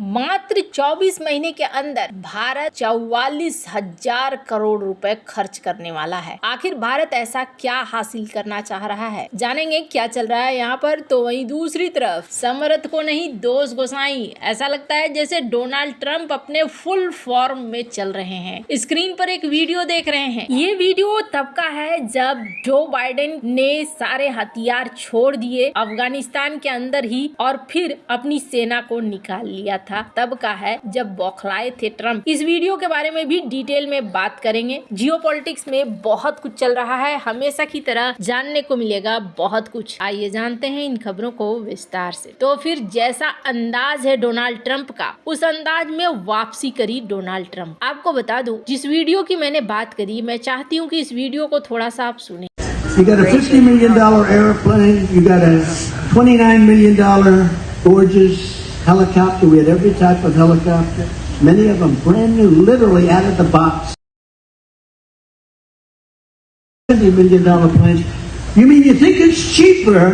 मात्र 24 महीने के अंदर भारत 44,000 करोड़ रुपए खर्च करने वाला है। आखिर भारत ऐसा क्या हासिल करना चाह रहा है, जानेंगे क्या चल रहा है यहाँ पर। तो वहीं दूसरी तरफ समरथ को नहीं दोष गोसाई, ऐसा लगता है जैसे डोनाल्ड ट्रंप अपने फुल फॉर्म में चल रहे हैं। स्क्रीन पर एक वीडियो देख रहे हैं, ये वीडियो तब का है जब जो बाइडेन ने सारे हथियार छोड़ दिए अफगानिस्तान के अंदर ही और फिर अपनी सेना को निकाल लिया था, तब का है जब बौखलाए थे ट्रंप। इस वीडियो के बारे में भी डिटेल में बात करेंगे। जियोपॉलिटिक्स में बहुत कुछ चल रहा है, हमेशा की तरह जानने को मिलेगा बहुत कुछ। आइए जानते हैं इन खबरों को विस्तार से। तो फिर जैसा अंदाज है डोनाल्ड ट्रंप का, उस अंदाज में वापसी करी डोनाल्ड ट्रंप। आपको बता दूं, जिस वीडियो की मैंने बात करी, मैं चाहती हूँ कि इस वीडियो को थोड़ा सा आप सुने। You got a $50 million airplane. You got a $29 million gorgeous helicopter. We had every type of helicopter. Many of them brand new, literally out of the box. $70 million planes. You mean you think it's cheaper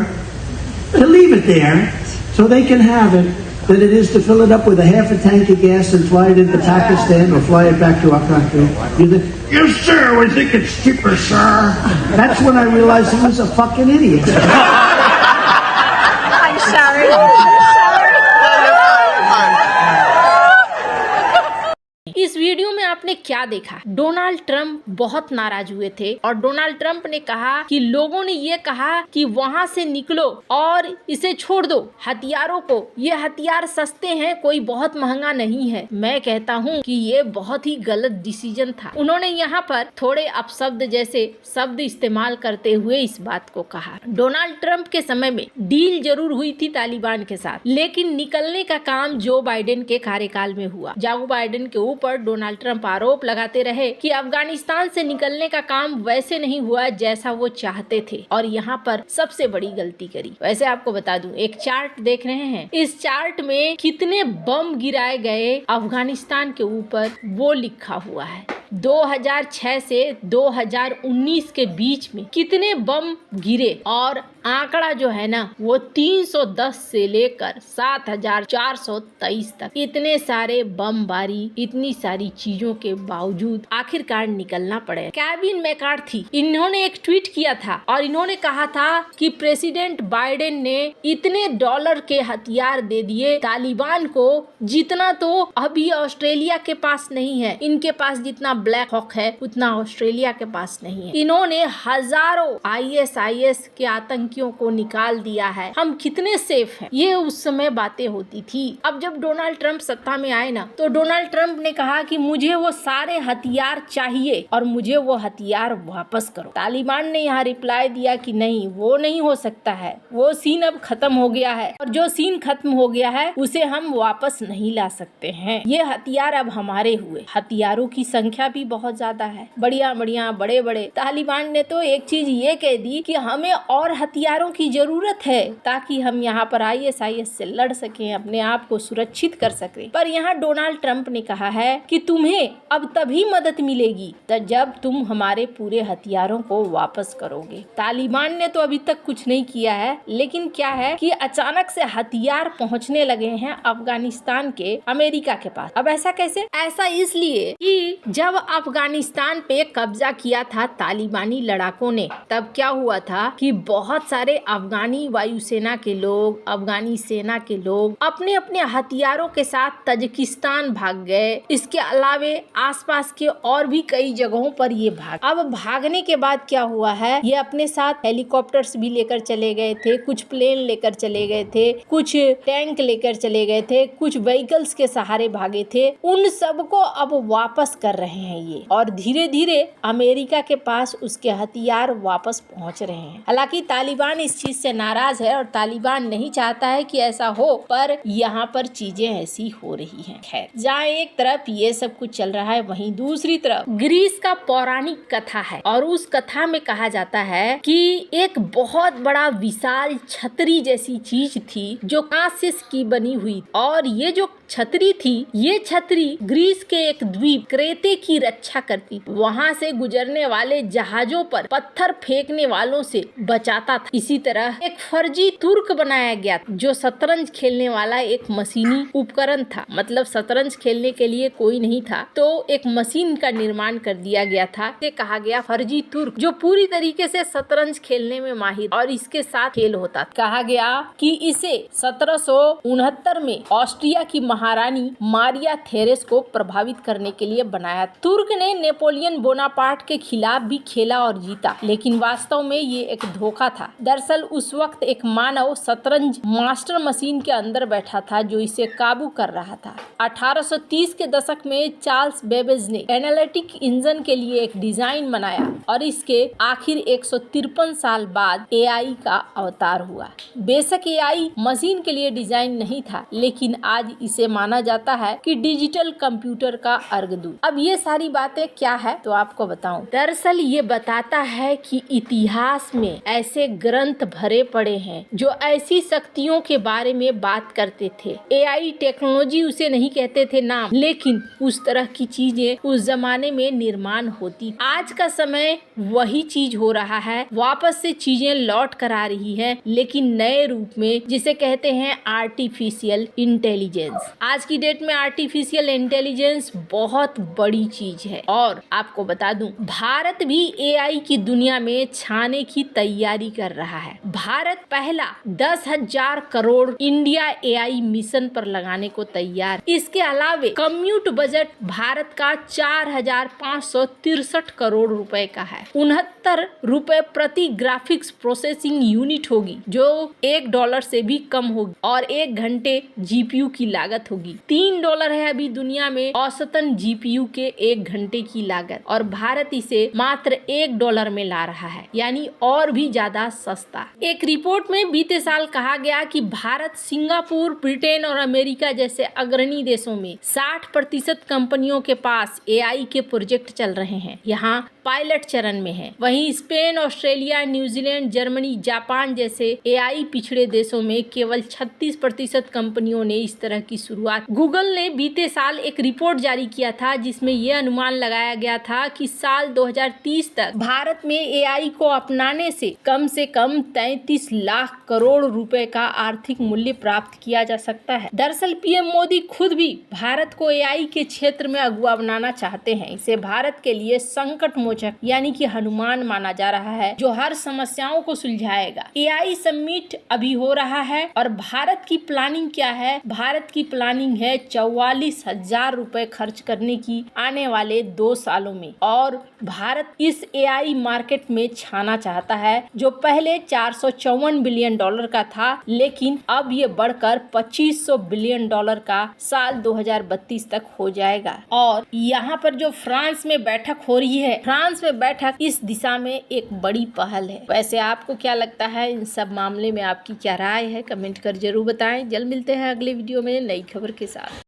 to leave it there so they can have it than it is to fill it up with a half a tank of gas and fly it into Pakistan or fly it back to our country? You think, yes, sir, we think it's cheaper, sir. That's when I realized he was a fucking idiot. I'm sorry. इस video में आपने क्या देखा? Donald Trump बहुत नाराज हुए थे और डोनाल्ड ट्रंप ने कहा कि लोगों ने ये कहा कि वहां से निकलो और इसे छोड़ दो हथियारों को, ये हथियार सस्ते हैं, कोई बहुत महंगा नहीं है। मैं कहता हूं कि ये बहुत ही गलत डिसीजन था। उन्होंने यहाँ पर थोड़े अपशब्द जैसे शब्द इस्तेमाल करते हुए इस बात को कहा। डोनाल्ड ट्रंप के समय में डील जरूर हुई थी तालिबान के साथ, लेकिन निकलने का काम जो बाइडेन के कार्यकाल में हुआ। जो बाइडेन के ऊपर डोनाल्ड ट्रंप आरोप लगाते रहे कि अफगानिस्तान से निकलने का काम वैसे नहीं हुआ जैसा वो चाहते थे और यहाँ पर सबसे बड़ी गलती करी। वैसे आपको बता दूं, एक चार्ट देख रहे हैं, इस चार्ट में कितने बम गिराए गए अफगानिस्तान के ऊपर वो लिखा हुआ है। 2006 से 2019 के बीच में कितने बम गिरे और आंकड़ा जो है ना वो 310 से लेकर 7,423 तक। इतने सारे बमबारी, इतनी सारी चीजों के बावजूद आखिरकार निकलना पड़े। केविन मैकार्थी, इन्होंने एक ट्वीट किया था और इन्होंने कहा था कि प्रेसिडेंट बाइडेन ने इतने डॉलर के हथियार दे दिए तालिबान को जितना तो अभी ऑस्ट्रेलिया के पास नहीं है। इनके पास जितना ब्लैक हॉक है उतना ऑस्ट्रेलिया के पास नहीं है। इन्होंने हजारों ISIS के आतंकियों को निकाल दिया है, हम कितने सेफ हैं। ये उस समय बातें होती थी। अब जब डोनाल्ड ट्रंप सत्ता में आए ना, तो डोनाल्ड ट्रंप ने कहा कि मुझे वो सारे हथियार चाहिए और मुझे वो हथियार वापस करो। तालिबान ने यहाँ रिप्लाई दिया कि नहीं, वो नहीं हो सकता है, वो सीन अब खत्म हो गया है और जो सीन खत्म हो गया है उसे हम वापस नहीं ला सकते हैं। ये हथियार अब हमारे हुए। हथियारों की संख्या भी बहुत ज्यादा है, बढ़िया बड़े बड़े। तालिबान ने तो एक चीज ये कह दी कि हमें और हथियारों की जरूरत है ताकि हम यहाँ पर ISIS से लड़ सकें, अपने आप को सुरक्षित कर सकें। पर यहाँ डोनाल्ड ट्रंप ने कहा है कि तुम्हें अब तभी मदद मिलेगी जब तुम हमारे पूरे हथियारों को वापस करोगे। तालिबान ने तो अभी तक कुछ नहीं किया है, लेकिन क्या है कि अचानक से हथियार पहुँचने लगे हैं अफगानिस्तान के अमेरिका के पास। अब ऐसा कैसे? ऐसा इसलिए कि जब अफगानिस्तान पे कब्जा किया था तालिबानी लड़ाकों ने, तब क्या हुआ था कि बहुत सारे अफगानी वायुसेना के लोग, अफगानी सेना के लोग अपने अपने हथियारों के साथ तजिकिस्तान भाग गए। इसके अलावे आसपास के और भी कई जगहों पर ये भाग। अब भागने के बाद क्या हुआ है, ये अपने साथ हेलीकॉप्टर्स भी लेकर चले गए थे, कुछ प्लेन लेकर चले गए थे, कुछ टैंक लेकर चले गए थे, कुछ व्हीकल्स के सहारे भागे थे। उन सबको अब वापस कर रहे हैं ये, और धीरे धीरे अमेरिका के पास उसके हथियार वापस पहुंच रहे हैं। हालांकि तालिबान इस चीज से नाराज है और तालिबान नहीं चाहता है कि ऐसा हो, पर यहाँ पर चीजें ऐसी हो रही हैं। खैर, जहाँ एक तरफ ये सब कुछ चल रहा है, वहीं दूसरी तरफ ग्रीस का पौराणिक कथा है और उस कथा में कहा जाता है कि एक बहुत बड़ा विशाल छतरी जैसी चीज थी जो कांस्य की बनी हुई, और ये जो छतरी थी, ये छतरी ग्रीस के एक द्वीप क्रेते की रक्षा करती, वहाँ से गुजरने वाले जहाजों पर पत्थर फेंकने वालों से बचाता था। इसी तरह एक फर्जी तुर्क बनाया गया जो शतरंज खेलने वाला एक मशीनी उपकरण था, मतलब शतरंज खेलने के लिए कोई नहीं था तो एक मशीन का निर्माण कर दिया गया था। इसे कहा गया फर्जी तुर्क, जो पूरी तरीके से शतरंज खेलने में माहिर और इसके साथ खेल होता था। कहा गया कि इसे 1769 में ऑस्ट्रिया की महारानी मारिया थेरेस को प्रभावित करने के लिए बनाया। तुर्क ने नेपोलियन बोनापार्ट के खिलाफ भी खेला और जीता, लेकिन वास्तव में ये एक धोखा था। दरअसल उस वक्त एक मानव शतरंज मास्टर मशीन के अंदर बैठा था जो इसे काबू कर रहा था। 1830 के दशक में चार्ल्स बेबेज ने एनालिटिक इंजन के लिए एक डिजाइन बनाया और इसके आखिर 153 साल बाद एआई का अवतार हुआ। बेशक एआई मशीन के लिए डिजाइन नहीं था, लेकिन आज इसे माना जाता है कि डिजिटल कंप्यूटर का अर्गदूत। अब ये सारी बातें क्या है तो आपको बताऊं। दरअसल ये बताता है कि इतिहास में ऐसे ग्रंथ भरे पड़े हैं जो ऐसी शक्तियों के बारे में बात करते थे। एआई टेक्नोलॉजी उसे नहीं कहते थे नाम, लेकिन उस तरह की चीजें उस जमाने में निर्माण होती। आज का समय वही चीज हो रहा है, वापस से चीजें लौट कर आ रही है, लेकिन नए रूप में, जिसे कहते हैं आर्टिफिशियल इंटेलिजेंस। आज की डेट में आर्टिफिशियल इंटेलिजेंस बहुत बड़ी चीज है और आपको बता दूं, भारत भी एआई की दुनिया में छाने की तैयारी कर रहा है। भारत पहला 10,000 करोड़ इंडिया एआई मिशन पर लगाने को तैयार। इसके अलावे कम्यूट बजट भारत का 4,563 करोड़ रुपए का है। 69 रुपए प्रति ग्राफिक्स प्रोसेसिंग यूनिट होगी, जो $1 से भी कम होगी और 1 घंटे जीपीयू की लागत होगी। $3 है अभी दुनिया में औसतन जीपीयू के 1 घंटे की लागत, और भारत इसे मात्र $1 में ला रहा है, यानी और भी ज्यादा सस्ता। एक रिपोर्ट में बीते साल कहा गया कि भारत, सिंगापुर, ब्रिटेन और अमेरिका जैसे अग्रणी देशों में 60% कंपनियों के पास एआई के प्रोजेक्ट चल रहे हैं, यहाँ पायलट चरण में है। वहीं Spain, Australia, New Zealand, Germany, Japan जैसे एआई पिछड़े देशों में केवल 36% कंपनियों ने इस तरह की शुरुआत। गूगल ने बीते साल एक रिपोर्ट जारी किया था जिसमें यह अनुमान लगाया गया था कि साल 2030 तक भारत में एआई को अपनाने से कम 33 लाख करोड़ रुपए का आर्थिक मूल्य प्राप्त किया जा सकता है। दरअसल पीएम मोदी खुद भी भारत को एआई के क्षेत्र में अगुवा बनाना चाहते हैं। इसे भारत के लिए संकट मोचक यानी कि हनुमान माना जा रहा है, जो हर समस्याओं को सुलझाएगा। एआई समिट अभी हो रहा है और भारत की प्लानिंग क्या है? भारत की प्लानिंग है 44,000 रुपए खर्च करने की आने वाले 2 सालों में, और भारत इस एआई मार्केट में छाना चाहता है, जो पहले $454 बिलियन का था, लेकिन अब ये बढ़कर $2500 बिलियन का साल 2032 तक हो जाएगा। और यहाँ पर जो फ्रांस में बैठक हो रही है, फ्रांस में बैठक इस दिशा में एक बड़ी पहल है। वैसे आपको क्या लगता है इन सब मामले में? आपकी क्या राय है? कमेंट कर जरूर बताएं। जल्द मिलते हैं अगले वीडियो में नई खबर के साथ।